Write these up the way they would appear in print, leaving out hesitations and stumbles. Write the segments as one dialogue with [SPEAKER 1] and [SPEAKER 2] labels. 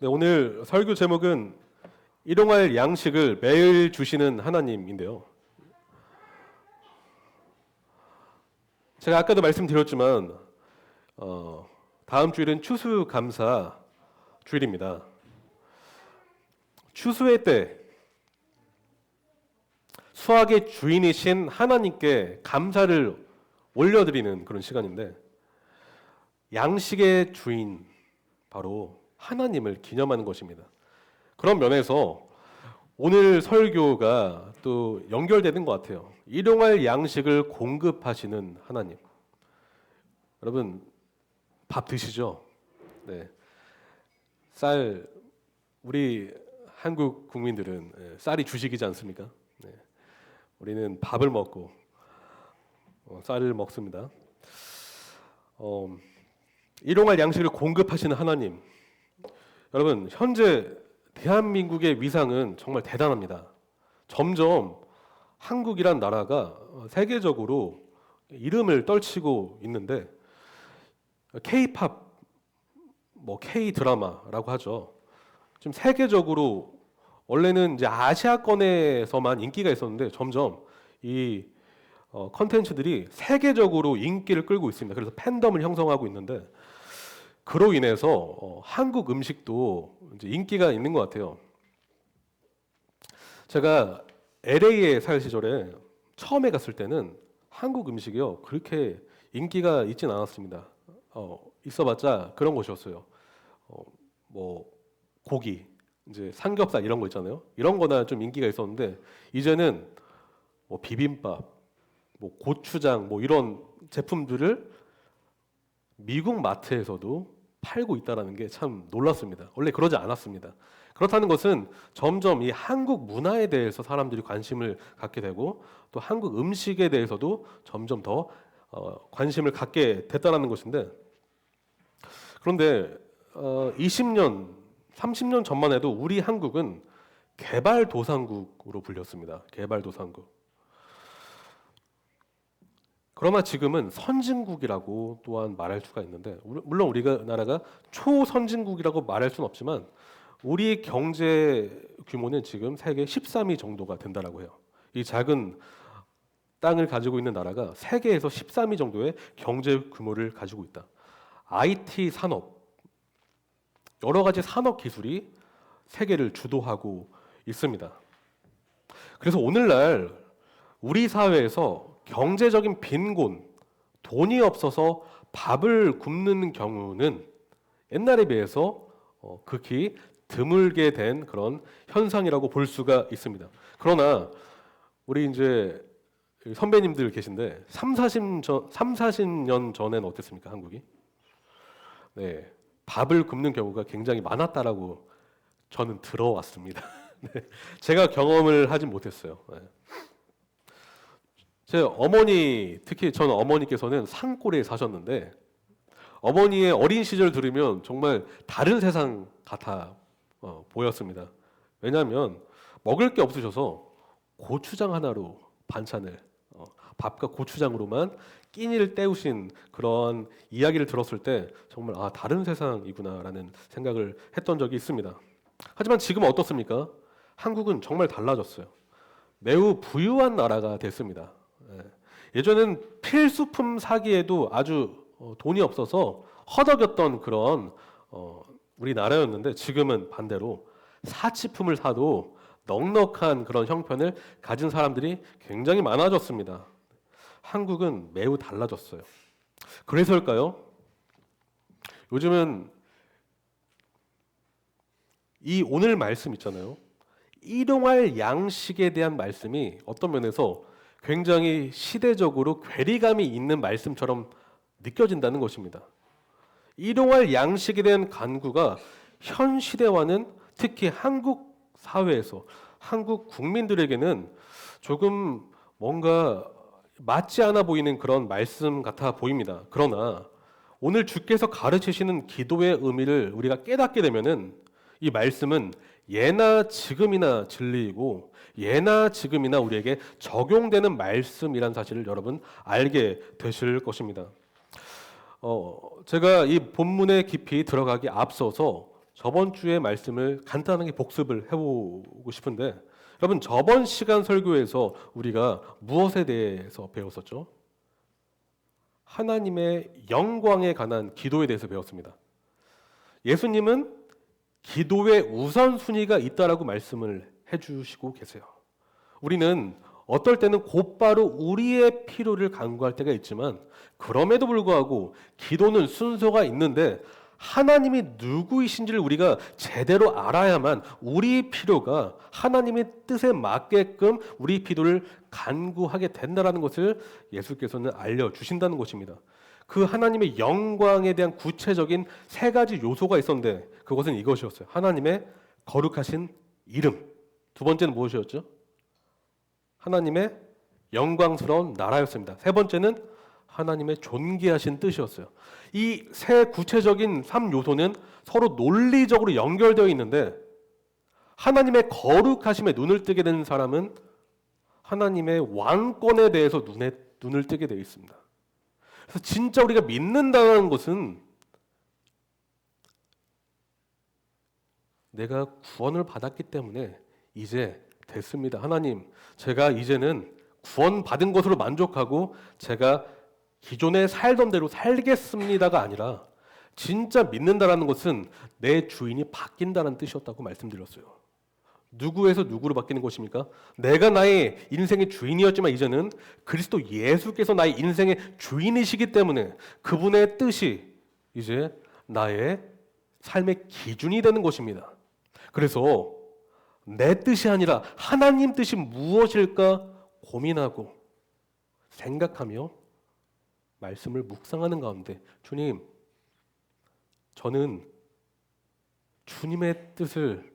[SPEAKER 1] 네, 오늘 설교 제목은 일용할 양식을 매일 주시는 하나님인데요. 제가 아까도 말씀드렸지만 다음 주일은 추수감사 주일입니다. 추수의 때 수확의 주인이신 하나님께 감사를 올려드리는 그런 시간인데, 양식의 주인 바로 하나님을 기념하는 것입니다. 그런 면에서 오늘 설교가 또 연결되는 것 같아요. 일용할 양식을 공급하시는 하나님. 여러분 밥 드시죠? 네. 쌀, 우리 한국 국민들은 쌀이 주식이지 않습니까? 네. 우리는 밥을 먹고 쌀을 먹습니다. 일용할 양식을 공급하시는 하나님. 여러분, 현재 대한민국의 위상은 정말 대단합니다. 점점 한국이란 나라가 세계적으로 이름을 떨치고 있는데, K-팝, K-드라마라고 하죠. 지금 세계적으로 원래는 이제 아시아권에서만 인기가 있었는데 점점 이 컨텐츠들이 세계적으로 인기를 끌고 있습니다. 그래서 팬덤을 형성하고 있는데, 그로 인해서 한국 음식도 이제 인기가 있는 것 같아요. 제가 LA에 살 시절에 처음에 갔을 때는 한국 음식이요 그렇게 인기가 있진 않았습니다. 있어봤자 그런 곳이었어요. 고기, 이제 삼겹살 이런 거 있잖아요. 이런 거나 좀 인기가 있었는데, 이제는 비빔밥, 고추장 이런 제품들을 미국 마트에서도 팔고 있다는 게 참 놀랐습니다. 원래 그러지 않았습니다. 그렇다는 것은 점점 이 한국 문화에 대해서 사람들이 관심을 갖게 되고, 또 한국 음식에 대해서도 점점 더 관심을 갖게 됐다는 것인데, 그런데 20년, 30년 전만 해도 우리 한국은 개발도상국으로 불렸습니다. 개발도상국. 그러나 지금은 선진국이라고 또한 말할 수가 있는데, 물론 우리나라가 초선진국이라고 말할 수는 없지만 우리 경제 규모는 지금 세계 13위 정도가 된다라고 해요. 이 작은 땅을 가지고 있는 나라가 세계에서 13위 정도의 경제 규모를 가지고 있다. IT 산업, 여러 가지 산업 기술이 세계를 주도하고 있습니다. 그래서 오늘날 우리 사회에서 경제적인 빈곤, 돈이 없어서 밥을 굶는 경우는 옛날에 비해서 극히 드물게 된 그런 현상이라고 볼 수가 있습니다. 그러나 우리 이제 선배님들 계신데 40년 전에는 어땠습니까, 한국이? 네, 밥을 굶는 경우가 굉장히 많았다라고 저는 들어왔습니다. 네, 제가 경험을 하진 못했어요. 네. 제 어머니, 특히 저는 어머니께서는 산골에 사셨는데, 어머니의 어린 시절 들으면 정말 다른 세상 같아 보였습니다. 왜냐하면 먹을 게 없으셔서 고추장 하나로 반찬을 밥과 고추장으로만 끼니를 때우신 그런 이야기를 들었을 때 정말 다른 세상이구나라는 생각을 했던 적이 있습니다. 하지만 지금 어떻습니까? 한국은 정말 달라졌어요. 매우 부유한 나라가 됐습니다. 예전엔 필수품 사기에도 아주 돈이 없어서 허덕였던 그런 우리나라였는데, 지금은 반대로 사치품을 사도 넉넉한 그런 형편을 가진 사람들이 굉장히 많아졌습니다. 한국은 매우 달라졌어요. 그래서일까요? 요즘은 이 오늘 말씀 있잖아요. 일용할 양식에 대한 말씀이 어떤 면에서 굉장히 시대적으로 괴리감이 있는 말씀처럼 느껴진다는 것입니다. 일용할 양식에 대한 간구가 현 시대와는, 특히 한국 사회에서 한국 국민들에게는 조금 뭔가 맞지 않아 보이는 그런 말씀 같아 보입니다. 그러나 오늘 주께서 가르치시는 기도의 의미를 우리가 깨닫게 되면은 이 말씀은 예나 지금이나 진리이고 예나 지금이나 우리에게 적용되는 말씀이란 사실을 여러분 알게 되실 것입니다. 제가 이 본문에 깊이 들어가기 앞서서 저번 주의 말씀을 간단하게 복습을 해보고 싶은데, 여러분 저번 시간 설교에서 우리가 무엇에 대해서 배웠었죠? 하나님의 영광에 관한 기도에 대해서 배웠습니다. 예수님은 기도의 우선순위가 있다라고 말씀을 해주시고 계세요. 우리는 어떨 때는 곧바로 우리의 필요를 간구할 때가 있지만, 그럼에도 불구하고 기도는 순서가 있는데 하나님이 누구이신지를 우리가 제대로 알아야만 우리 필요가 하나님의 뜻에 맞게끔 우리 필요를 간구하게 된다는 것을 예수께서는 알려주신다는 것입니다. 그 하나님의 영광에 대한 구체적인 세 가지 요소가 있었는데 그것은 이것이었어요. 하나님의 거룩하신 이름. 두 번째는 무엇이었죠? 하나님의 영광스러운 나라였습니다. 세 번째는 하나님의 존귀하신 뜻이었어요. 이 세 구체적인 3요소는 서로 논리적으로 연결되어 있는데, 하나님의 거룩하심에 눈을 뜨게 되는 사람은 하나님의 왕권에 대해서 눈을 뜨게 되어 있습니다. 그래서 진짜 우리가 믿는다는 것은 내가 구원을 받았기 때문에 이제 됐습니다. 하나님, 제가 이제는 구원받은 것으로 만족하고 제가 기존에 살던 대로 살겠습니다가 아니라, 진짜 믿는다라는 것은 내 주인이 바뀐다는 뜻이었다고 말씀드렸어요. 누구에서 누구로 바뀌는 것입니까? 내가 나의 인생의 주인이었지만 이제는 그리스도 예수께서 나의 인생의 주인이시기 때문에 그분의 뜻이 이제 나의 삶의 기준이 되는 것입니다. 그래서 내 뜻이 아니라 하나님 뜻이 무엇일까 고민하고 생각하며 말씀을 묵상하는 가운데, 주님, 저는 주님의 뜻을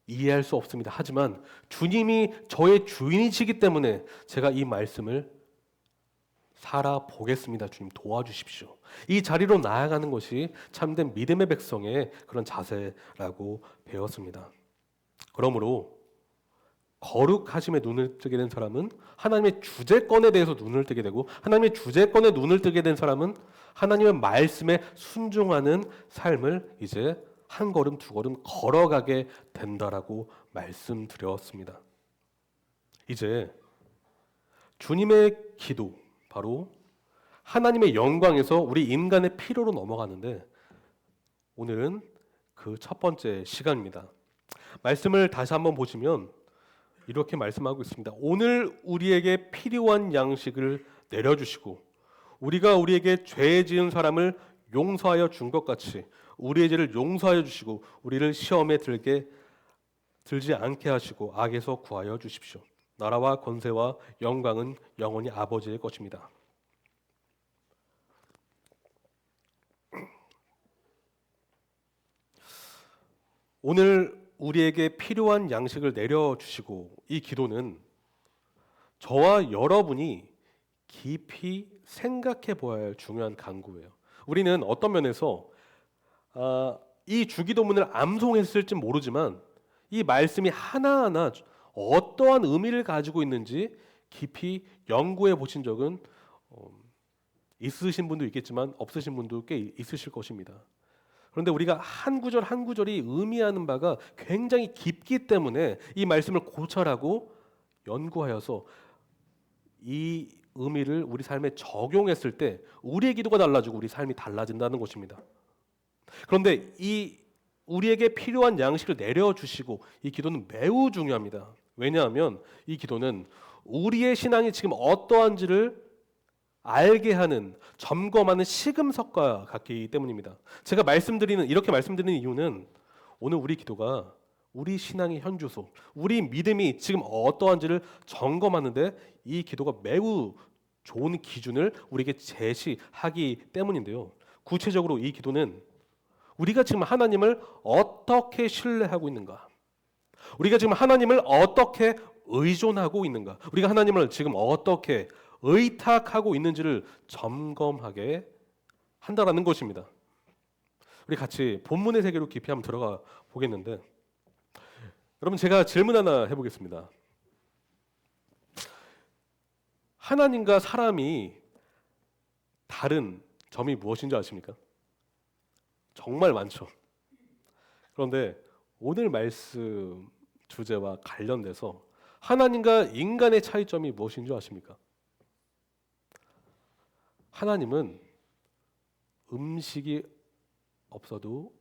[SPEAKER 1] 이해할 수 없습니다. 하지만 주님이 저의 주인이시기 때문에 제가 이 말씀을 살아보겠습니다. 주님 도와주십시오. 이 자리로 나아가는 것이 참된 믿음의 백성의 그런 자세라고 배웠습니다. 그러므로 거룩하심에 눈을 뜨게 된 사람은 하나님의 주제권에 대해서 눈을 뜨게 되고, 하나님의 주제권에 눈을 뜨게 된 사람은 하나님의 말씀에 순종하는 삶을 이제 한 걸음 두 걸음 걸어가게 된다라고 말씀드렸습니다. 이제 주님의 기도, 바로 하나님의 영광에서 우리 인간의 필요로 넘어가는데, 오늘은 그 첫 번째 시간입니다. 말씀을 다시 한번 보시면 이렇게 말씀하고 있습니다. 오늘 우리에게 필요한 양식을 내려주시고 우리가 우리에게 죄 지은 사람을 용서하여 준 것 같이 우리의 죄를 용서하여 주시고 우리를 시험에 들지 않게 하시고 악에서 구하여 주십시오. 나라와 권세와 영광은 영원히 아버지의 것입니다. 오늘 우리에게 필요한 양식을 내려주시고, 이 기도는 저와 여러분이 깊이 생각해 보아야 할 중요한 간구예요. 우리는 어떤 면에서 이 주기도문을 암송했을지 모르지만 이 말씀이 하나하나 어떠한 의미를 가지고 있는지 깊이 연구해 보신 적은 있으신 분도 있겠지만 없으신 분도 꽤 있으실 것입니다. 그런데 우리가 한 구절 한 구절이 의미하는 바가 굉장히 깊기 때문에 이 말씀을 고찰하고 연구하여서 이 의미를 우리 삶에 적용했을 때 우리의 기도가 달라지고 우리 삶이 달라진다는 것입니다. 그런데 이 우리에게 필요한 양식을 내려주시고 이 기도는 매우 중요합니다. 왜냐하면 이 기도는 우리의 신앙이 지금 어떠한지를 알게 하는, 점검하는 시금석과 같기 때문입니다. 제가 이렇게 말씀드리는 이유는 오늘 우리 기도가 우리 신앙의 현주소, 우리 믿음이 지금 어떠한지를 점검하는데 이 기도가 매우 좋은 기준을 우리에게 제시하기 때문인데요. 구체적으로 이 기도는 우리가 지금 하나님을 어떻게 신뢰하고 있는가, 우리가 지금 하나님을 어떻게 의존하고 있는가, 우리가 하나님을 지금 어떻게 의탁하고 있는지를 점검하게 한다라는 것입니다. 우리 같이 본문의 세계로 깊이 한번 들어가 보겠는데, 여러분 제가 질문 하나 해보겠습니다. 하나님과 사람이 다른 점이 무엇인 줄 아십니까? 정말 많죠. 그런데 오늘 말씀 주제와 관련돼서 하나님과 인간의 차이점이 무엇인 줄 아십니까? 하나님은 음식이 없어도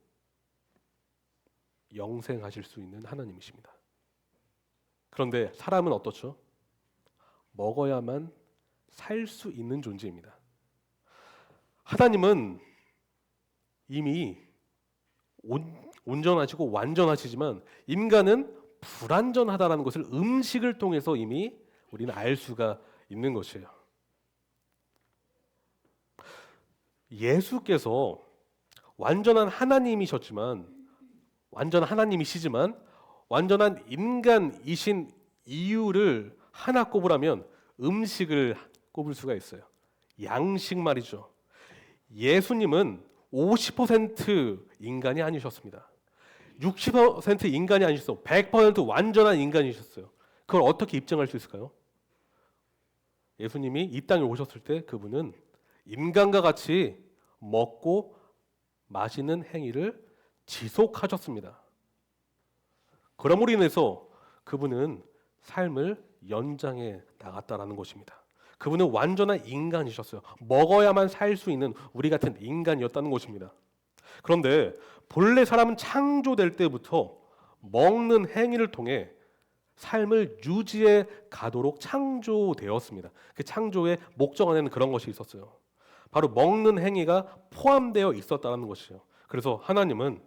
[SPEAKER 1] 영생하실 수 있는 하나님이십니다. 그런데 사람은 어떻죠? 먹어야만 살 수 있는 존재입니다. 하나님은 이미 온전하시고 완전하시지만 인간은 불완전하다라는 것을 음식을 통해서 이미 우리는 알 수가 있는 것이에요. 예수께서 완전한 하나님이시지만 완전한 인간이신 이유를 하나 꼽으라면 음식을 꼽을 수가 있어요. 양식 말이죠. 예수님은 50% 인간이 아니셨습니다. 60% 인간이 아니셨어. 100% 완전한 인간이셨어요. 그걸 어떻게 입증할 수 있을까요? 예수님이 이 땅에 오셨을 때 그분은 인간과 같이 먹고 마시는 행위를 지속하셨습니다. 그러므로 인해서 그분은 삶을 연장해 나갔다라는 것입니다. 그분은 완전한 인간이셨어요. 먹어야만 살 수 있는 우리 같은 인간이었다는 것입니다. 그런데 본래 사람은 창조될 때부터 먹는 행위를 통해 삶을 유지해 가도록 창조되었습니다. 그 창조의 목적 안에는 그런 것이 있었어요. 바로 먹는 행위가 포함되어 있었다는 것이죠. 그래서 하나님은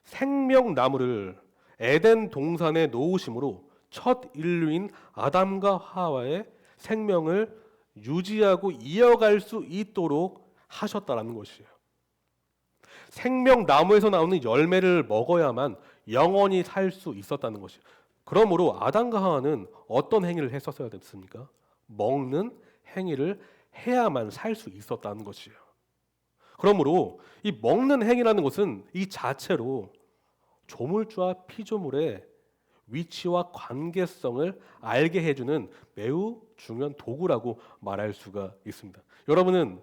[SPEAKER 1] 생명나무를 에덴 동산에 놓으심으로 첫 인류인 아담과 하와의 생명을 유지하고 이어갈 수 있도록 하셨다라는 것이에요. 생명나무에서 나오는 열매를 먹어야만 영원히 살 수 있었다는 것이에요. 그러므로 아담과 하와는 어떤 행위를 했었어야 됐습니까? 먹는 행위를 해야만 살 수 있었다는 것이에요. 그러므로 이 먹는 행위라는 것은 이 자체로 조물주와 피조물의 위치와 관계성을 알게 해주는 매우 중요한 도구라고 말할 수가 있습니다. 여러분은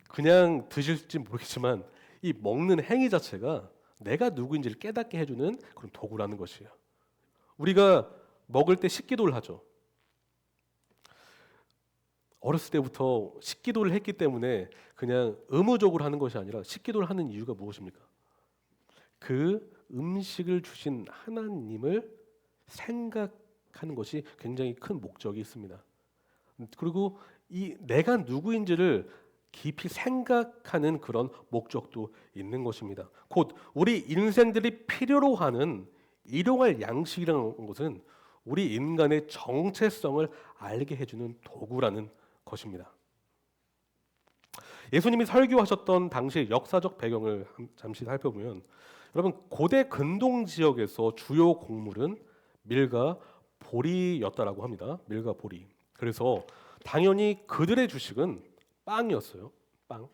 [SPEAKER 1] 그냥 드실지 모르겠지만 이 먹는 행위 자체가 내가 누구인지를 깨닫게 해주는 그런 도구라는 것이에요. 우리가 먹을 때 식기도를 하죠. 어렸을 때부터 식기도를 했기 때문에 그냥 의무적으로 하는 것이 아니라 식기도를 하는 이유가 무엇입니까? 그 음식을 주신 하나님을 생각하는 것이 굉장히 큰 목적이 있습니다. 그리고 이 내가 누구인지를 깊이 생각하는 그런 목적도 있는 것입니다. 곧 우리 인생들이 필요로 하는 일용할 양식이라는 것은 우리 인간의 정체성을 알게 해주는 도구라는 것입니다. 예수님이 설교하셨던 당시의 역사적 배경을 잠시 살펴보면 여러분 고대 근동 지역에서 주요 곡물은 밀과 보리였다라고 합니다. 밀과 보리. 그래서 당연히 그들의 주식은 빵이었어요. 빵.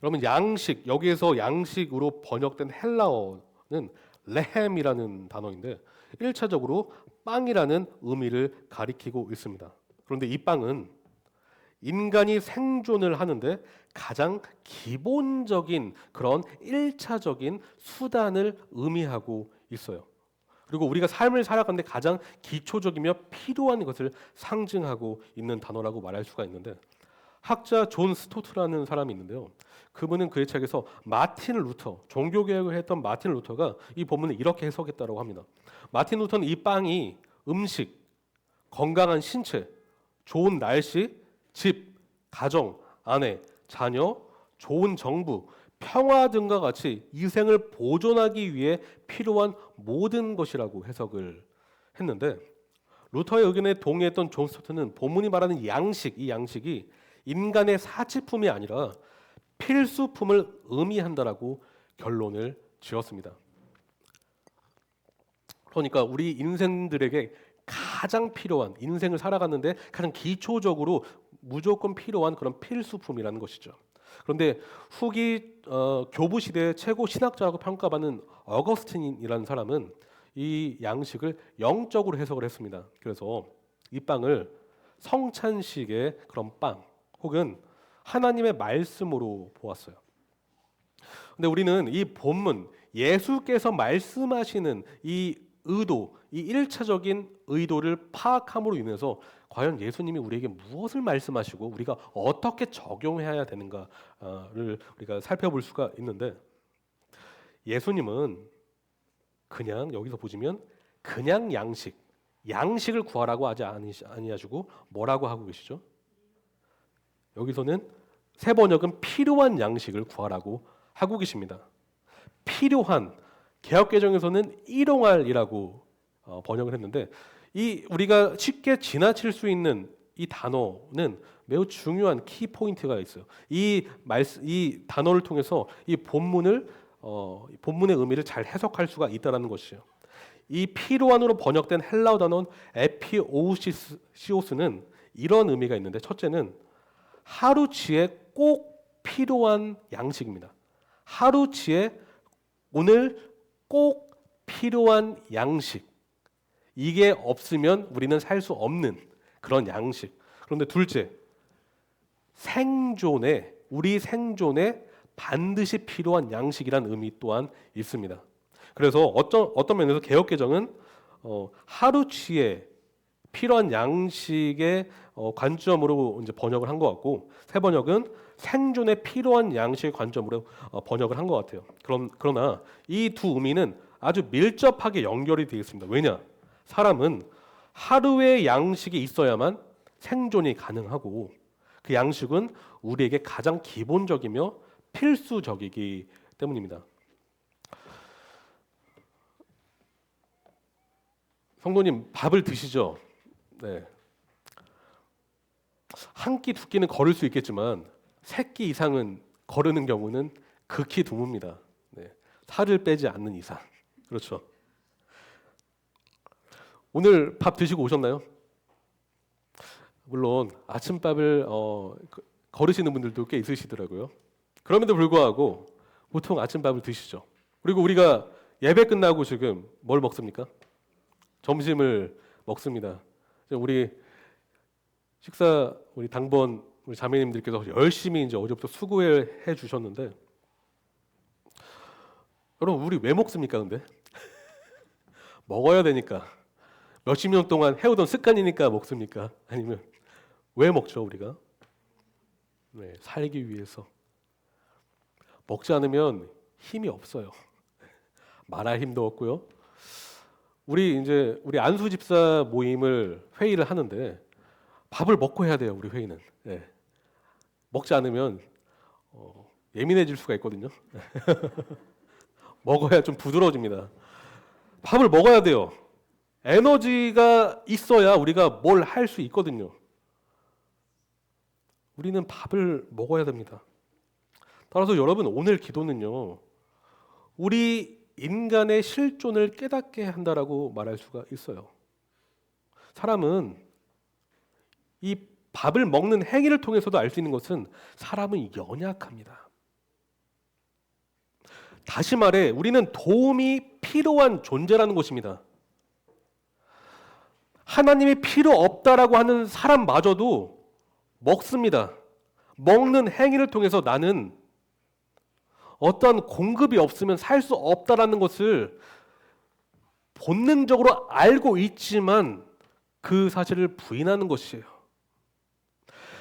[SPEAKER 1] 여러분 양식 여기에서 양식으로 번역된 헬라어는 레헴이라는 단어인데 1차적으로 빵이라는 의미를 가리키고 있습니다. 그런데 이 빵은 인간이 생존을 하는데 가장 기본적인 그런 1차적인 수단을 의미하고 있어요. 그리고 우리가 삶을 살아가는데 가장 기초적이며 필요한 것을 상징하고 있는 단어라고 말할 수가 있는데 학자 존 스토트라는 사람이 있는데요. 그분은 그의 책에서 마틴 루터, 종교개혁을 했던 마틴 루터가 이 본문을 이렇게 해석했다고 합니다. 마틴 루터는 이 빵이 음식, 건강한 신체, 좋은 날씨, 집, 가정, 아내, 자녀, 좋은 정부, 평화 등과 같이 이 생을 보존하기 위해 필요한 모든 것이라고 해석을 했는데 루터의 의견에 동의했던 존 스토트는 본문이 말하는 양식, 이 양식이 인간의 사치품이 아니라 필수품을 의미한다라고 결론을 지었습니다. 그러니까 우리 인생들에게 가장 필요한 인생을 살아갔는데 가장 기초적으로 무조건 필요한 그런 필수품이라는 것이죠. 그런데 후기 교부 시대의 최고 신학자라고 평가받는 어거스틴이라는 사람은 이 양식을 영적으로 해석을 했습니다. 그래서 이 빵을 성찬식의 그런 빵 혹은 하나님의 말씀으로 보았어요. 근데 우리는 이 본문 예수께서 말씀하시는 이 의도, 이 1차적인 의도를 파악함으로 인해서 과연 예수님이 우리에게 무엇을 말씀하시고 우리가 어떻게 적용해야 되는가를 우리가 살펴볼 수가 있는데, 예수님은 그냥 여기서 보시면 그냥 양식을 구하라고 하지 아니하시고 뭐라고 하고 계시죠? 여기서는 새 번역은 필요한 양식을 구하라고 하고 계십니다. 필요한, 개역개정에서는 일용할이라고 번역을 했는데, 이 우리가 쉽게 지나칠 수 있는 이 단어는 매우 중요한 키 포인트가 있어요. 이 단어를 통해서 이 본문의 의미를 잘 해석할 수가 있다라는 것이요. 이 필요한으로 번역된 헬라어 단어 에피오우시오스는 이런 의미가 있는데, 첫째는 하루치에 꼭 필요한 양식입니다. 하루치에 오늘 꼭 필요한 양식, 이게 없으면 우리는 살 수 없는 그런 양식. 그런데 둘째, 우리 생존에 반드시 필요한 양식이란 의미 또한 있습니다. 그래서 어떤 면에서 개역개정은 하루치에 필요한 양식의 관점으로 이제 번역을 한 것 같고, 새 번역은 생존에 필요한 양식의 관점으로 번역을 한 것 같아요. 그러나 이 두 의미는 아주 밀접하게 연결이 되어 있습니다. 왜냐? 사람은 하루의 양식이 있어야만 생존이 가능하고, 그 양식은 우리에게 가장 기본적이며 필수적이기 때문입니다. 성도님, 밥을 드시죠? 네. 한 끼, 두 끼는 걸을 수 있겠지만 세 끼 이상은 거르는 경우는 극히 드뭅니다. 네. 살을 빼지 않는 이상. 그렇죠. 오늘 밥 드시고 오셨나요? 물론 아침밥을 거르시는 분들도 꽤 있으시더라고요. 그럼에도 불구하고 보통 아침밥을 드시죠. 그리고 우리가 예배 끝나고 지금 뭘 먹습니까? 점심을 먹습니다. 우리 우리 당번 우리 자매님들께서 열심히 이제 어제부터 수고해 주셨는데, 여러분 우리 왜 먹습니까? 근데 먹어야 되니까, 몇십 년 동안 해오던 습관이니까 먹습니까? 아니면 왜 먹죠 우리가? 네, 살기 위해서. 먹지 않으면 힘이 없어요. 말할 힘도 없고요. 우리 안수 집사 모임을 회의를 하는데 밥을 먹고 해야 돼요. 우리 회의는. 네. 먹지 않으면 예민해질 수가 있거든요. 먹어야 좀 부드러워집니다. 밥을 먹어야 돼요. 에너지가 있어야 우리가 뭘 할 수 있거든요. 우리는 밥을 먹어야 됩니다. 따라서 여러분, 오늘 기도는요, 우리 인간의 실존을 깨닫게 한다라고 말할 수가 있어요. 사람은 이 밥을 먹는 행위를 통해서도 알 수 있는 것은 사람은 연약합니다. 다시 말해 우리는 도움이 필요한 존재라는 것입니다. 하나님이 필요 없다라고 하는 사람마저도 먹습니다. 먹는 행위를 통해서 나는 어떠한 공급이 없으면 살 수 없다라는 것을 본능적으로 알고 있지만 그 사실을 부인하는 것이에요.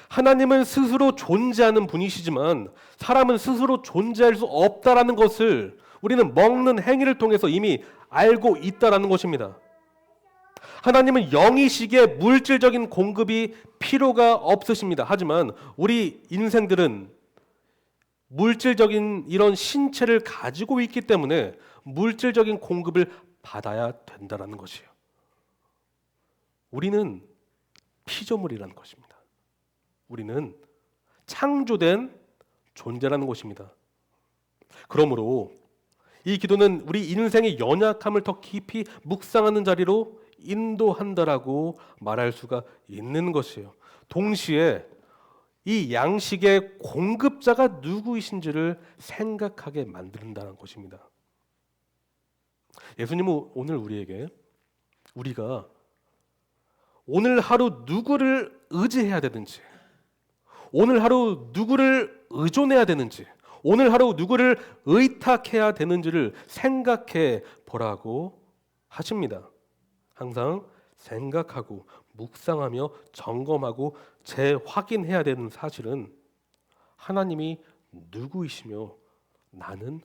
[SPEAKER 1] 하나님은 스스로 존재하는 분이시지만 사람은 스스로 존재할 수 없다라는 것을 우리는 먹는 행위를 통해서 이미 알고 있다라는 것입니다. 하나님은 영이시기에 물질적인 공급이 필요가 없으십니다. 하지만 우리 인생들은 물질적인 이런 신체를 가지고 있기 때문에 물질적인 공급을 받아야 된다는 것이에요. 우리는 피조물이라는 것입니다. 우리는 창조된 존재라는 것입니다. 그러므로 이 기도는 우리 인생의 연약함을 더 깊이 묵상하는 자리로 인도한다라고 말할 수가 있는 것이에요. 동시에 이 양식의 공급자가 누구이신지를 생각하게 만든다는 것입니다. 예수님은 오늘 우리가 오늘 하루 누구를 의지해야 되는지, 오늘 하루 누구를 의존해야 되는지, 오늘 하루 누구를 의탁해야 되는지를 생각해 보라고 하십니다. 항상 생각하고 묵상하며 점검하고 재확인해야 되는 사실은 하나님이 누구이시며 나는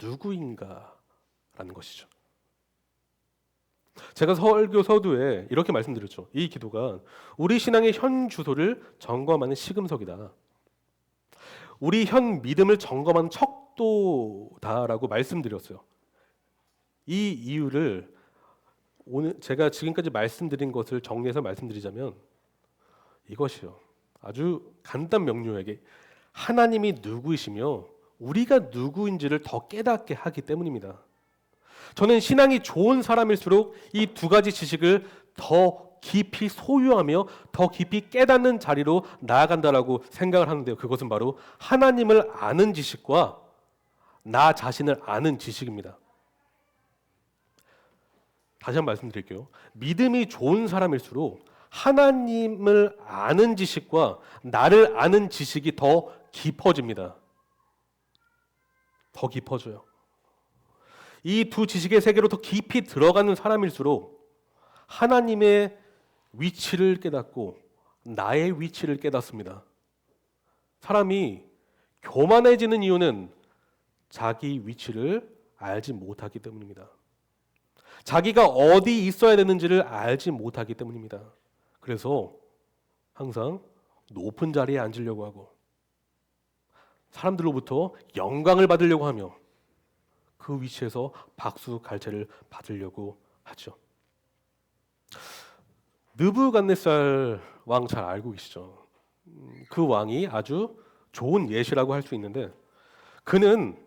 [SPEAKER 1] 누구인가라는 것이죠. 제가 설교 서두에 이렇게 말씀드렸죠. 이 기도가 우리 신앙의 현 주소를 점검하는 시금석이다. 우리 현 믿음을 점검하는 척도다라고 말씀드렸어요. 이 이유를 오늘 제가 지금까지 말씀드린 것을 정리해서 말씀드리자면 이것이요. 아주 간단 명료하게 하나님이 누구이시며 우리가 누구인지를 더 깨닫게 하기 때문입니다. 저는 신앙이 좋은 사람일수록 이 두 가지 지식을 더 깊이 소유하며 더 깊이 깨닫는 자리로 나아간다라고 생각을 하는데요. 그것은 바로 하나님을 아는 지식과 나 자신을 아는 지식입니다. 다시 한번 말씀드릴게요. 믿음이 좋은 사람일수록 하나님을 아는 지식과 나를 아는 지식이 더 깊어집니다. 더 깊어져요. 이 두 지식의 세계로 더 깊이 들어가는 사람일수록 하나님의 위치를 깨닫고 나의 위치를 깨닫습니다. 사람이 교만해지는 이유는 자기 위치를 알지 못하기 때문입니다. 자기가 어디 있어야 되는지를 알지 못하기 때문입니다. 그래서 항상 높은 자리에 앉으려고 하고 사람들로부터 영광을 받으려고 하며 그 위치에서 박수 갈채를 받으려고 하죠. 느부갓네살 왕 잘 알고 계시죠? 그 왕이 아주 좋은 예시라고 할 수 있는데 그는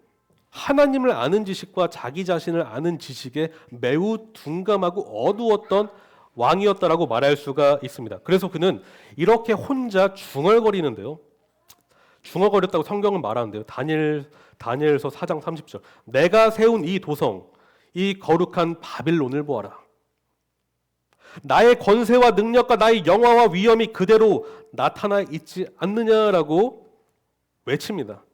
[SPEAKER 1] 하나님을 아는 지식과 자기 자신을 아는 지식에 매우 둔감하고 어두웠던 왕이었다라고 말할 수가 있습니다. 그래서 그는 이렇게 혼자 중얼거리는데요. 중얼거렸다고 성경은 말하는데요. 다니엘서 4장 30절. 내가 세운 이 도성, 이 거룩한 바빌론을 보아라. 나의 권세와 능력과 나의 영화와 위엄이 그대로 나타나 있지 않느냐라고 외칩니다.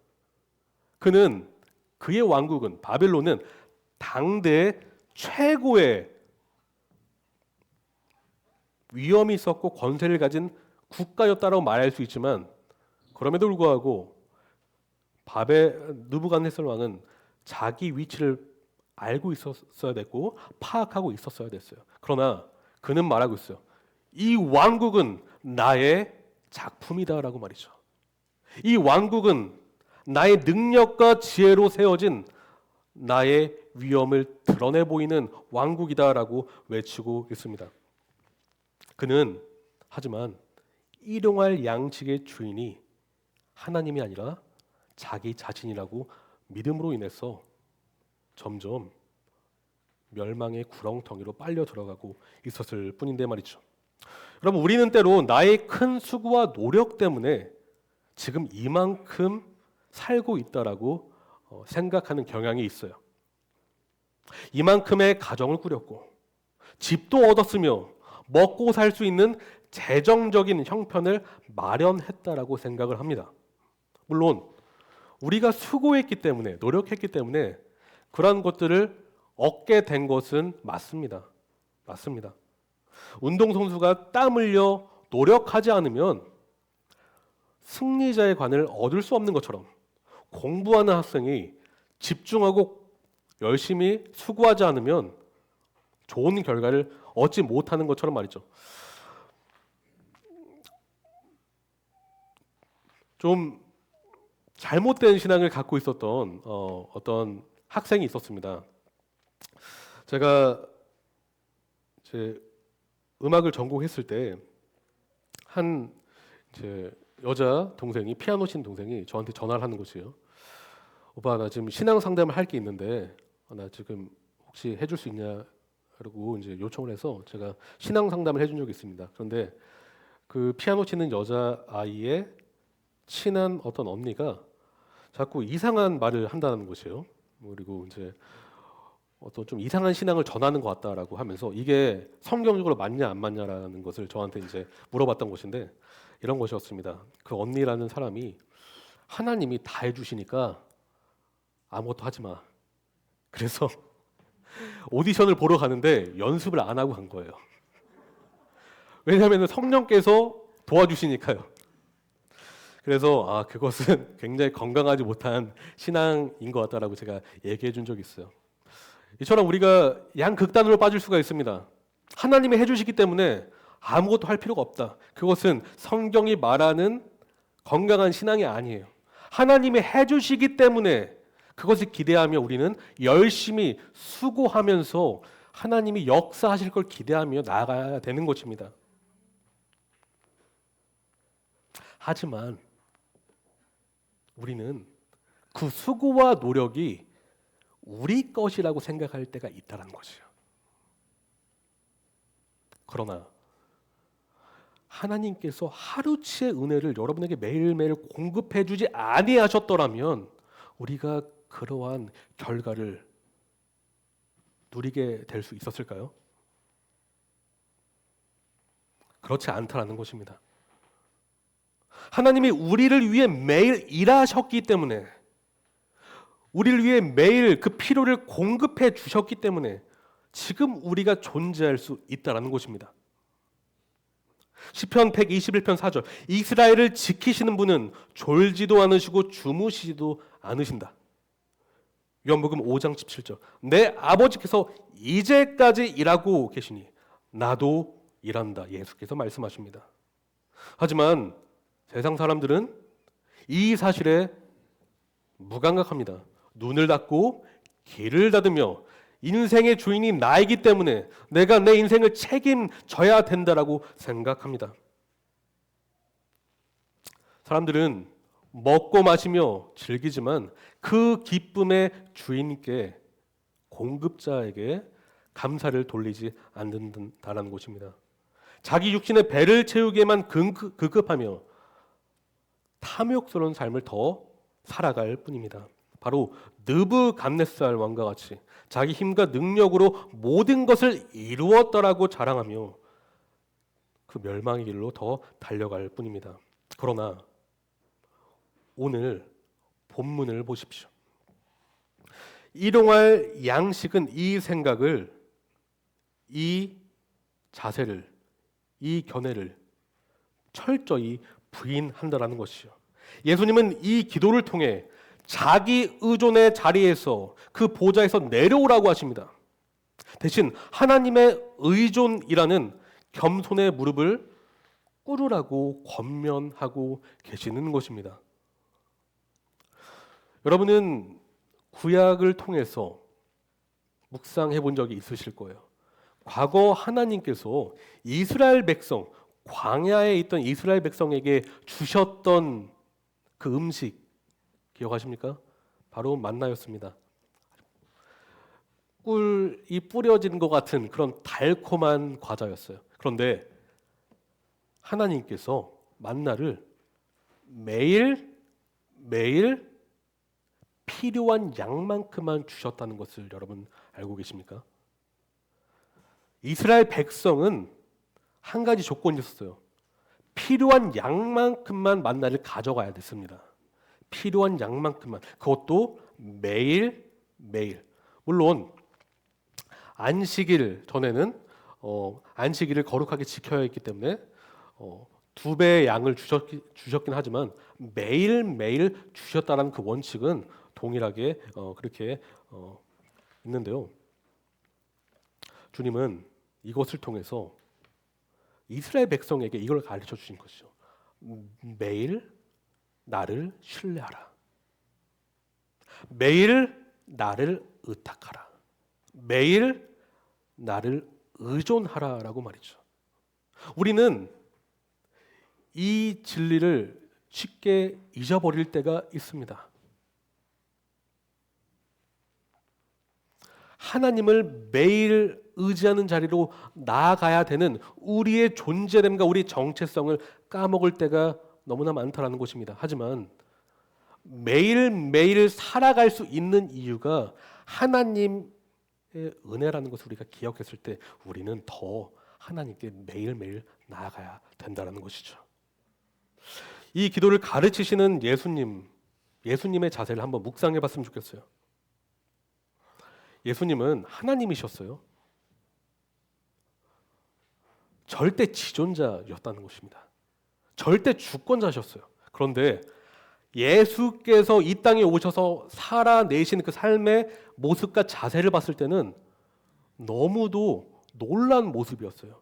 [SPEAKER 1] 그의 왕국은 바빌론은 당대 최고의 위엄이 있었고 권세를 가진 국가였다라고 말할 수 있지만 그럼에도 불구하고 느부갓네살 왕은 자기 위치를 알고 있었어야 됐고 파악하고 있었어야 됐어요. 그러나 그는 말하고 있어요. 이 왕국은 나의 작품이다라고 말이죠. 이 왕국은 나의 능력과 지혜로 세워진 나의 위엄을 드러내 보이는 왕국이다라고 외치고 있습니다. 그는 하지만 일용할 양식의 주인이 하나님이 아니라 자기 자신이라고 믿음으로 인해서 점점 멸망의 구렁텅이로 빨려 들어가고 있었을 뿐인데 말이죠. 여러분, 우리는 때로 나의 큰 수고와 노력 때문에 지금 이만큼 살고 있다라고 생각하는 경향이 있어요. 이만큼의 가정을 꾸렸고 집도 얻었으며 먹고 살 수 있는 재정적인 형편을 마련했다라고 생각을 합니다. 물론 우리가 수고했기 때문에 노력했기 때문에 그러한 것들을 얻게 된 것은 맞습니다. 운동선수가 땀 흘려 노력하지 않으면 승리자의 관을 얻을 수 없는 것처럼 공부하는 학생이 집중하고 열심히 수고하지 않으면 좋은 결과를 얻지 못하는 것처럼 말이죠. 좀 잘못된 신앙을 갖고 있었던 어떤 학생이 있었습니다. 제가 제 음악을 전공했을 때 한 여자 동생이 피아노 친 동생이 저한테 전화를 하는 것이에요. 오빠, 나 지금 신앙 상담을 할 게 있는데 나 지금 혹시 해줄 수 있냐라고 이제 요청을 해서 제가 신앙 상담을 해준 적이 있습니다. 그런데 그 피아노 치는 여자 아이의 친한 어떤 언니가 자꾸 이상한 말을 한다는 것이에요. 그리고 이제 어떤 좀 이상한 신앙을 전하는 것 같다라고 하면서 이게 성경적으로 맞냐 안 맞냐라는 것을 저한테 이제 물어봤던 것인데 이런 것이었습니다. 그 언니라는 사람이 하나님이 다 해주시니까 아무것도 하지 마. 그래서 오디션을 보러 가는데 연습을 안 하고 간 거예요. 왜냐하면 성령께서 도와주시니까요. 그래서 그것은 굉장히 건강하지 못한 신앙인 것 같다라고 제가 얘기해 준 적이 있어요. 이처럼 우리가 양극단으로 빠질 수가 있습니다. 하나님이 해주시기 때문에 아무것도 할 필요가 없다. 그것은 성경이 말하는 건강한 신앙이 아니에요. 하나님이 해주시기 때문에 그것을 기대하며 우리는 열심히 수고하면서 하나님이 역사하실 걸 기대하며 나아가야 되는 것입니다. 하지만 우리는 그 수고와 노력이 우리 것이라고 생각할 때가 있다는 것이죠. 그러나 하나님께서 하루치의 은혜를 여러분에게 매일매일 공급해 주지 아니하셨더라면 우리가 그러한 결과를 누리게 될 수 있었을까요? 그렇지 않다라는 것입니다. 하나님이 우리를 위해 매일 일하셨기 때문에 우리를 위해 매일 그 필요를 공급해 주셨기 때문에 지금 우리가 존재할 수 있다라는 것입니다. 시편 121편 4절 이스라엘을 지키시는 분은 졸지도 않으시고 주무시지도 않으신다. 요한복음 5장 17절 내 아버지께서 이제까지 일하고 계시니 나도 일한다. 예수께서 말씀하십니다. 하지만 세상 사람들은 이 사실에 무감각합니다. 눈을 닫고 귀를 닫으며 인생의 주인이 나이기 때문에 내가 내 인생을 책임져야 된다라고 생각합니다. 사람들은 먹고 마시며 즐기지만 그 기쁨의 주인께 공급자에게 감사를 돌리지 않는다라는 것입니다. 자기 육신의 배를 채우기에만 급급하며 탐욕스러운 삶을 더 살아갈 뿐입니다. 바로 느부갓네살 왕과 같이 자기 힘과 능력으로 모든 것을 이루었다라고 자랑하며 그 멸망의 길로 더 달려갈 뿐입니다. 그러나 오늘 본문을 보십시오. 일용할 양식은 이 생각을, 이 자세를, 이 견해를 철저히 부인한다라는 것이죠. 예수님은 이 기도를 통해 자기 의존의 자리에서 그 보좌에서 내려오라고 하십니다. 대신 하나님의 의존이라는 겸손의 무릎을 꿇으라고 권면하고 계시는 것입니다. 여러분은 구약을 통해서 묵상해 본 적이 있으실 거예요. 과거 하나님께서 이스라엘 백성, 광야에 있던 이스라엘 백성에게 주셨던 그 음식 기억하십니까? 바로 만나였습니다. 꿀이 뿌려진 것 같은 그런 달콤한 과자였어요. 그런데 하나님께서 만나를 매일 필요한 양만큼만 주셨다는 것을 여러분 알고 계십니까? 이스라엘 백성은 한 가지 조건이 있었어요. 필요한 양만큼만 만나를 가져가야 됐습니다. 필요한 양만큼만. 그것도 매일. 물론 안식일 전에는 안식일을 거룩하게 지켜야 했기 때문에 2배의 양을 주셨긴 하지만 매일 주셨다는 그 원칙은 동일하게 그렇게 있는데요. 주님은 이것을 통해서 이스라엘 백성에게 이걸 가르쳐 주신 것이죠. 매일 나를 신뢰하라. 매일 나를 의탁하라. 매일 나를 의존하라라고 말이죠. 우리는 이 진리를 쉽게 잊어버릴 때가 있습니다. 하나님을 매일 의지하는 자리로 나아가야 되는 우리의 존재됨과 우리의 정체성을 까먹을 때가 너무나 많다라는 것입니다. 하지만 매일매일 살아갈 수 있는 이유가 하나님의 은혜라는 것을 우리가 기억했을 때 우리는 더 하나님께 매일매일 나아가야 된다는 것이죠. 이 기도를 가르치시는 예수님의 자세를 한번 묵상해 봤으면 좋겠어요. 예수님은 하나님이셨어요. 절대 지존자였다는 것입니다. 절대 주권자셨어요. 그런데 예수께서 이 땅에 오셔서 살아내신 그 삶의 모습과 자세를 봤을 때는 너무도 놀란 모습이었어요.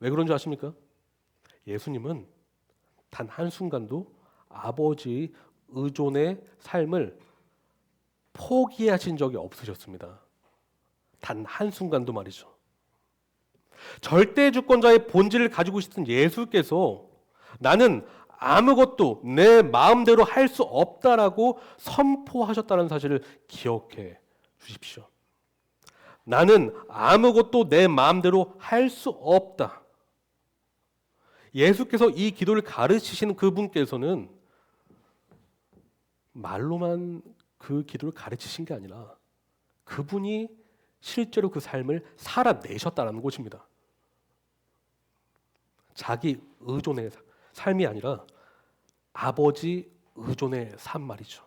[SPEAKER 1] 왜 그런 줄 아십니까? 예수님은 단 한순간도 아버지 의존의 삶을 포기하신 적이 없으셨습니다. 단 한순간도 말이죠. 절대 주권자의 본질을 가지고 있던 예수께서 나는 아무것도 내 마음대로 할 수 없다라고 선포하셨다는 사실을 기억해 주십시오. 나는 아무것도 내 마음대로 할 수 없다. 예수께서 이 기도를 가르치시는 그분께서는 말로만 그 기도를 가르치신 게 아니라 그분이 실제로 그 삶을 살아내셨다는 것입니다. 자기 의존의 삶이 아니라 아버지 의존의 삶 말이죠.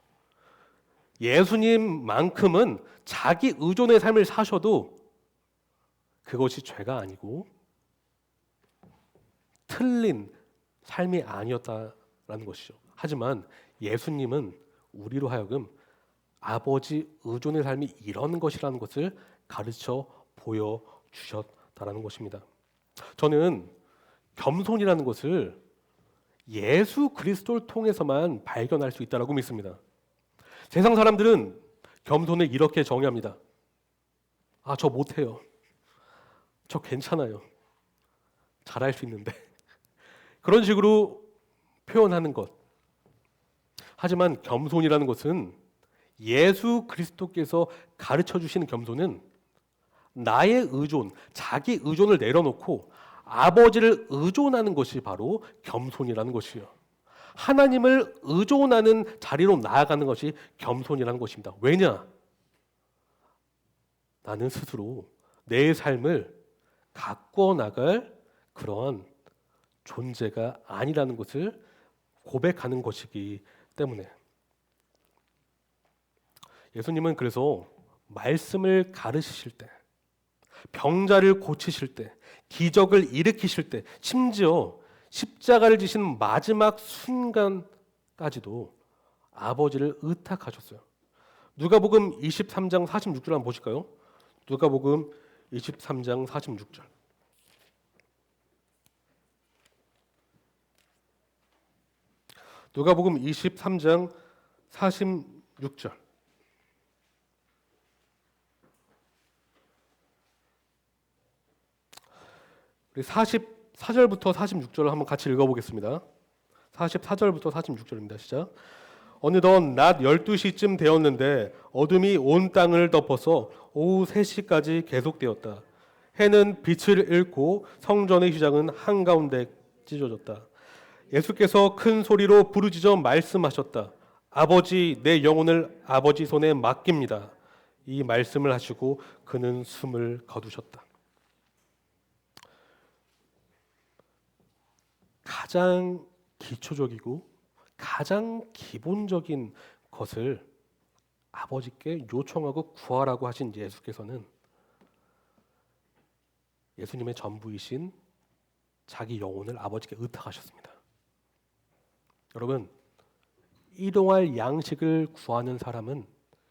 [SPEAKER 1] 예수님만큼은 자기 의존의 삶을 사셔도 그것이 죄가 아니고 틀린 삶이 아니었다라는 것이죠. 하지만 예수님은 우리로 하여금 아버지 의존의 삶이 이런 것이라는 것을 가르쳐 보여주셨다라는 것입니다. 저는 겸손이라는 것을 예수 그리스도를 통해서만 발견할 수 있다고 믿습니다. 세상 사람들은 겸손을 이렇게 정의합니다. 저 못해요. 저 괜찮아요. 잘할 수 있는데. 그런 식으로 표현하는 것. 하지만 겸손이라는 것은 예수 그리스도께서 가르쳐 주시는 겸손은 나의 의존, 자기 의존을 내려놓고 아버지를 의존하는 것이 바로 겸손이라는 것이에요. 하나님을 의존하는 자리로 나아가는 것이 겸손이라는 것입니다. 왜냐? 나는 스스로 내 삶을 가꾸어 나갈 그러한 존재가 아니라는 것을 고백하는 것이기 때문에 예수님은 그래서 말씀을 가르치실 때, 병자를 고치실 때, 기적을 일으키실 때, 심지어 십자가를 지신 마지막 순간까지도 아버지를 의탁하셨어요. 누가복음 23장 46절 한번 보실까요? 누가복음 23장 46절. 누가복음 23장 46절. 우리 44절부터 46절을 한번 같이 읽어보겠습니다. 44절부터 46절입니다. 시작. 어느덧 낮 12시쯤 되었는데 어둠이 온 땅을 덮어서 오후 3시까지 계속되었다. 해는 빛을 잃고 성전의 휘장은 한가운데 찢어졌다. 예수께서 큰 소리로 부르짖어 말씀하셨다. 아버지, 내 영혼을 아버지 손에 맡깁니다. 이 말씀을 하시고 그는 숨을 거두셨다. 가장 기초적이고 가장 기본적인 것을 아버지께 요청하고 구하라고 하신 예수께서는 예수님의 전부이신 자기 영혼을 아버지께 의탁하셨습니다. 여러분, 일용할 양식을 구하는 사람은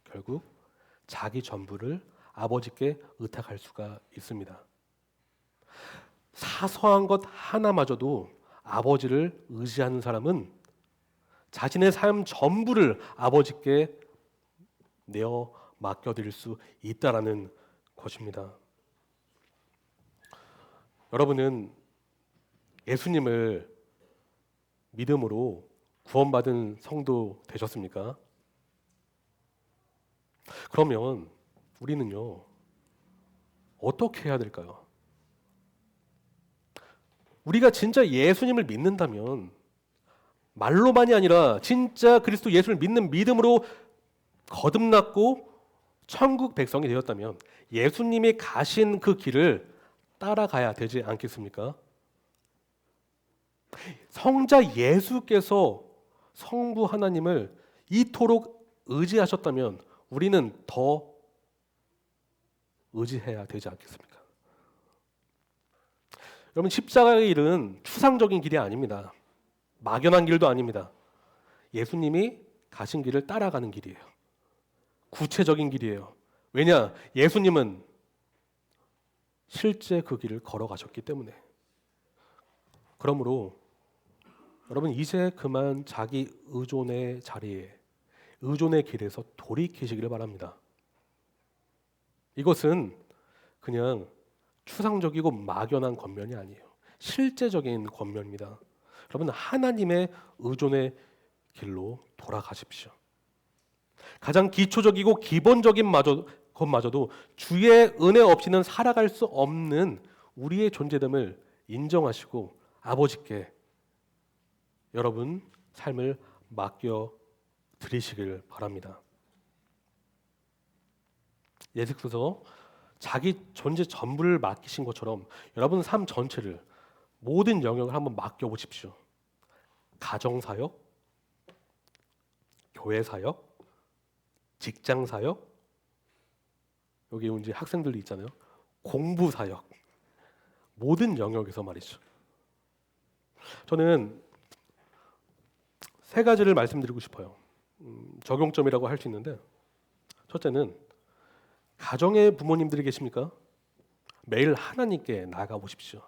[SPEAKER 1] 결국 자기 전부를 아버지께 의탁할 수가 있습니다. 사소한 것 하나마저도 아버지를 의지하는 사람은 자신의 삶 전부를 아버지께 내어 맡겨드릴 수 있다라는 것입니다. 여러분은 예수님을 믿음으로 구원받은 성도 되셨습니까? 그러면 우리는요, 어떻게 해야 될까요? 우리가 진짜 예수님을 믿는다면 말로만이 아니라 진짜 그리스도 예수를 믿는 믿음으로 거듭났고 천국 백성이 되었다면 예수님이 가신 그 길을 따라가야 되지 않겠습니까? 성자 예수께서 성부 하나님을 이토록 의지하셨다면 우리는 더 의지해야 되지 않겠습니까? 여러분, 십자가의 길은 추상적인 길이 아닙니다. 막연한 길도 아닙니다. 예수님이 가신 길을 따라가는 길이에요. 구체적인 길이에요. 왜냐? 예수님은 실제 그 길을 걸어가셨기 때문에. 그러므로 여러분, 이제 그만 자기 의존의 자리에, 의존의 길에서 돌이키시기를 바랍니다. 이것은 그냥 추상적이고 막연한 권면이 아니에요. 실제적인 권면입니다. 여러분, 하나님의 의존의 길로 돌아가십시오. 가장 기초적이고 기본적인 것마저도 주의 은혜 없이는 살아갈 수 없는 우리의 존재됨을 인정하시고 아버지께 여러분 삶을 맡겨 드리시길 바랍니다. 예수께서 자기 존재 전부를 맡기신 것처럼 여러분 삶 전체를, 모든 영역을 한번 맡겨 보십시오. 가정 사역, 교회 사역, 직장 사역, 여기 이제 학생들도 있잖아요. 공부 사역, 모든 영역에서 말이죠. 저는 세 가지를 말씀드리고 싶어요. 적용점이라고 할 수 있는데, 첫째는 가정의 부모님들이 계십니까? 매일 하나님께 나아가 보십시오.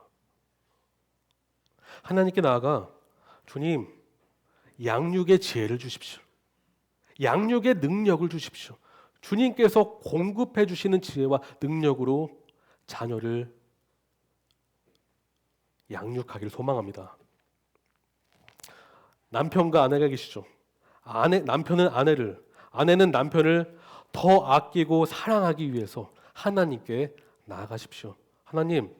[SPEAKER 1] 하나님께 나아가 주님, 양육의 지혜를 주십시오. 양육의 능력을 주십시오. 주님께서 공급해 주시는 지혜와 능력으로 자녀를 양육하기를 소망합니다. 남편과 아내가 계시죠. 남편은 아내를, 아내는 남편을 더 아끼고 사랑하기 위해서 하나님께 나아가십시오. 하나님,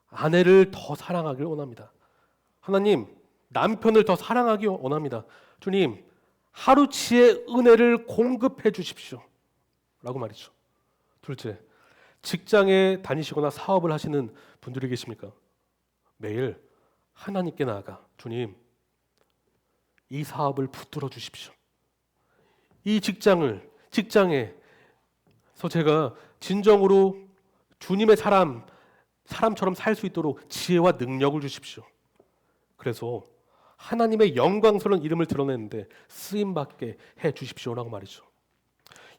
[SPEAKER 1] 아내를 더 사랑하길 원합니다. 하나님, 남편을 더 사랑하기 원합니다. 주님, 하루치의 은혜를 공급해 주십시오. 라고 말이죠. 둘째, 직장에 다니시거나 사업을 하시는 분들이 계십니까? 매일 하나님께 나아가 주님, 이 사업을 붙들어 주십시오. 이 직장에서 제가 진정으로 주님의 사람처럼 살 수 있도록 지혜와 능력을 주십시오. 그래서 하나님의 영광스러운 이름을 드러내는데 쓰임받게 해 주십시오라고 말이죠.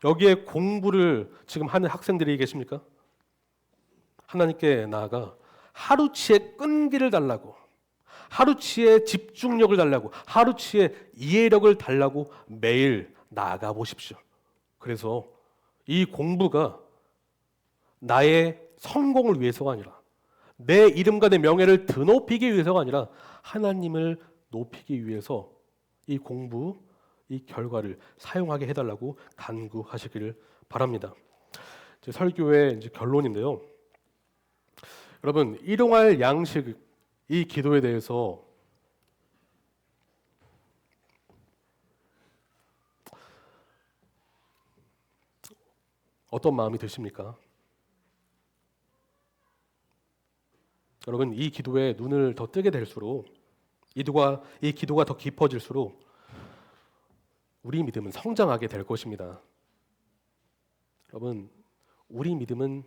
[SPEAKER 1] 여기에 공부를 지금 하는 학생들이 계십니까? 하나님께 나아가 하루치의 끈기를 달라고, 하루치의 집중력을 달라고, 하루치의 이해력을 달라고 매일 나아가 보십시오. 그래서 이 공부가 나의 성공을 위해서가 아니라, 내 이름과 내 명예를 드높이기 위해서가 아니라 하나님을 높이기 위해서 이 공부, 이 결과를 사용하게 해달라고 간구하시기를 바랍니다. 이제 설교의 이제 결론인데요. 여러분, 일용할 양식, 이 기도에 대해서 어떤 마음이 드십니까? 여러분, 이 기도에 눈을 더 뜨게 될수록, 이 기도가 더 깊어질수록 우리 믿음은 성장하게 될 것입니다. 여러분, 우리 믿음은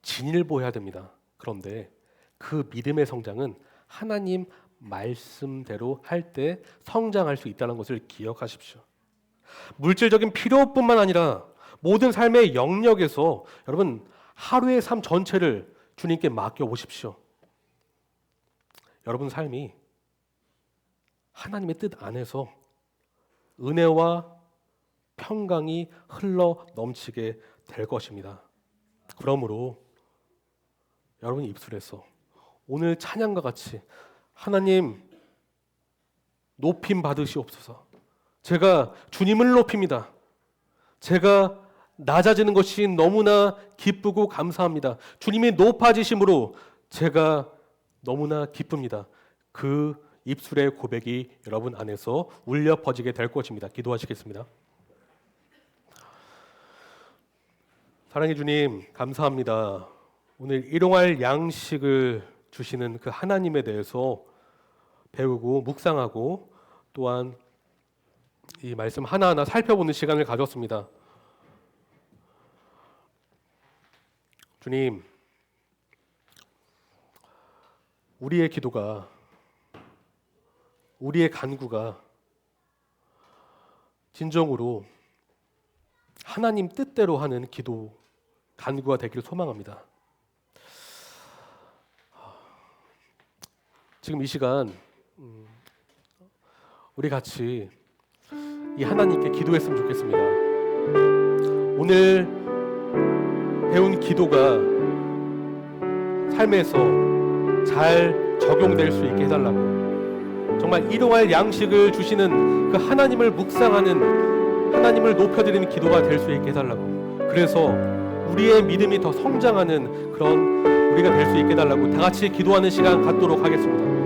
[SPEAKER 1] 진일보해야 됩니다. 그런데 그 믿음의 성장은 하나님 말씀대로 할 때 성장할 수 있다는 것을 기억하십시오. 물질적인 필요뿐만 아니라 모든 삶의 영역에서 여러분 하루의 삶 전체를 주님께 맡겨보십시오. 여러분 삶이 하나님의 뜻 안에서 은혜와 평강이 흘러 넘치게 될 것입니다. 그러므로 여러분 입술에서 오늘 찬양과 같이 하나님 높임 받으시옵소서. 제가 주님을 높입니다. 제가 낮아지는 것이 너무나 기쁘고 감사합니다. 주님이 높아지심으로 제가 너무나 기쁩니다. 그 입술의 고백이 여러분 안에서 울려 퍼지게 될 것입니다. 기도하시겠습니다. 사랑해 주님, 감사합니다. 오늘 일용할 양식을 주시는 그 하나님에 대해서 배우고 묵상하고 또한 이 말씀 하나하나 살펴보는 시간을 가졌습니다. 주님, 우리의 기도가, 우리의 간구가 진정으로 하나님 뜻대로 하는 기도, 간구가 되기를 소망합니다. 지금 이 시간 우리 같이 이 하나님께 기도했으면 좋겠습니다. 오늘 배운 기도가 삶에서 잘 적용될 수 있게 해달라고, 정말 일용할 양식을 주시는 그 하나님을 묵상하는, 하나님을 높여드리는 기도가 될 수 있게 해달라고, 그래서 우리의 믿음이 더 성장하는 그런 우리가 될 수 있게 해달라고 다 같이 기도하는 시간 갖도록 하겠습니다.